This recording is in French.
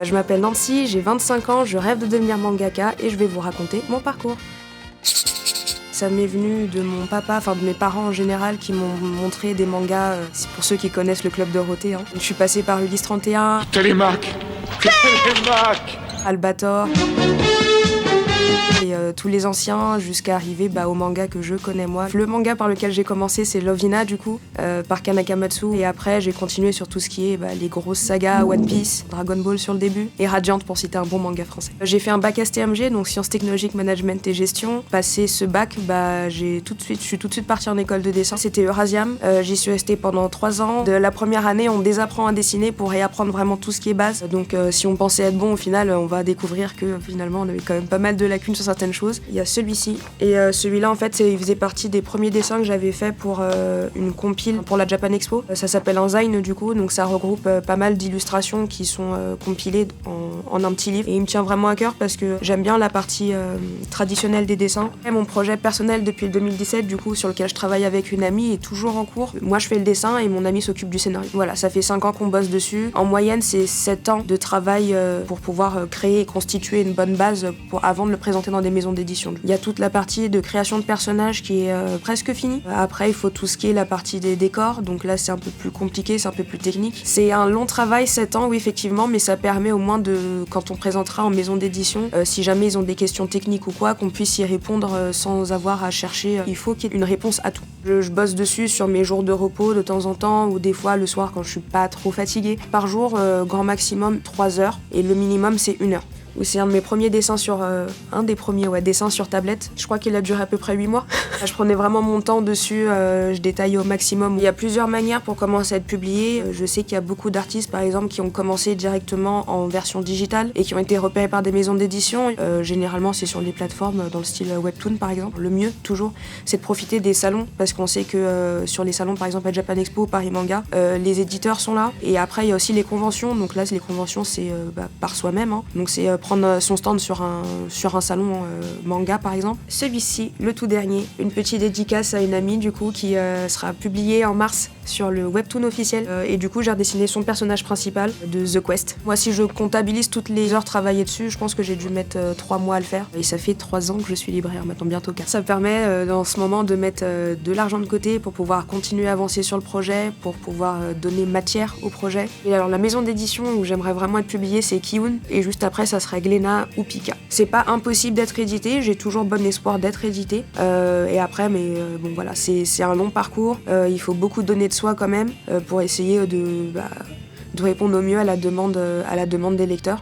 Je m'appelle Nancy, j'ai 25 ans, je rêve de devenir mangaka et je vais vous raconter mon parcours. Ça m'est venu de mon papa, enfin de mes parents en général, qui m'ont montré des mangas, c'est pour ceux qui connaissent le Club Dorothée. Je suis passée par Ulysse 31, Télémac, Albator, et tous les anciens jusqu'à arriver au manga que je connais moi. Le manga par lequel j'ai commencé, c'est Love Hina du coup, par Kanakamatsu, et après j'ai continué sur tout ce qui est les grosses sagas, One Piece, Dragon Ball sur le début, et Radiant pour citer un bon manga français. J'ai fait un bac STMG, donc Sciences Technologiques, Management et Gestion. Passé ce bac, je suis tout de suite partie en école de dessin. C'était Eurasiam, j'y suis restée pendant 3 ans. De la première année, on désapprend à dessiner pour réapprendre vraiment tout ce qui est base. Donc si on pensait être bon, au final, on va découvrir que finalement on avait quand même pas mal de lacunes sur certaines choses. Il y a celui-ci, et celui-là en fait il faisait partie des premiers dessins que j'avais fait pour une compile pour la Japan Expo. Ça s'appelle un Zine du coup, donc ça regroupe pas mal d'illustrations qui sont compilées en un petit livre, et il me tient vraiment à cœur parce que j'aime bien la partie traditionnelle des dessins. Et mon projet personnel depuis le 2017 du coup, sur lequel je travaille avec une amie, est toujours en cours. Moi je fais le dessin et mon amie s'occupe du scénario. Voilà, ça fait 5 ans qu'on bosse dessus. En moyenne c'est 7 ans de travail pour pouvoir créer et constituer une bonne base avant de le présenter dans des maisons d'édition. Il y a toute la partie de création de personnages qui est presque finie. Après il faut tout ce qui est la partie des décors, donc là c'est un peu plus compliqué, c'est un peu plus technique. C'est un long travail, 7 ans oui effectivement, mais ça permet au moins quand on présentera en maison d'édition, si jamais ils ont des questions techniques ou quoi, qu'on puisse y répondre sans avoir à chercher. Il faut qu'il y ait une réponse à tout. Je bosse dessus sur mes jours de repos de temps en temps, ou des fois le soir quand je suis pas trop fatiguée. Par jour, grand maximum 3 heures, et le minimum c'est 1 heure. C'est un de mes premiers dessins dessins sur tablette. Je crois qu'il a duré à peu près 8 mois. Je prenais vraiment mon temps dessus, je détaillais au maximum. Il y a plusieurs manières pour commencer à être publié. Je sais qu'il y a beaucoup d'artistes par exemple qui ont commencé directement en version digitale et qui ont été repérés par des maisons d'édition. Généralement c'est sur les plateformes dans le style Webtoon par exemple. Le mieux toujours c'est de profiter des salons, parce qu'on sait que sur les salons par exemple à Japan Expo, Paris Manga, les éditeurs sont là. Et après il y a aussi les conventions. Donc là les conventions c'est par soi-même. Donc c'est prendre son stand sur un salon manga par exemple. Celui-ci, le tout dernier, une petite dédicace à une amie du coup qui sera publiée en mars sur le webtoon officiel, et du coup j'ai redessiné son personnage principal de The Quest. Moi si je comptabilise toutes les heures travaillées dessus, je pense que j'ai dû mettre 3 mois à le faire, et ça fait 3 ans que je suis libraire, maintenant bientôt 4. Ça me permet dans ce moment de mettre de l'argent de côté pour pouvoir continuer à avancer sur le projet, pour pouvoir donner matière au projet. Et alors la maison d'édition où j'aimerais vraiment être publiée c'est Kiun, et juste après ça sera Glénat ou Pika. C'est pas impossible d'être édité, j'ai toujours bon espoir d'être édité, et après bon voilà, c'est un long parcours, il faut beaucoup donner de soi quand même pour essayer de répondre au mieux à la demande des lecteurs.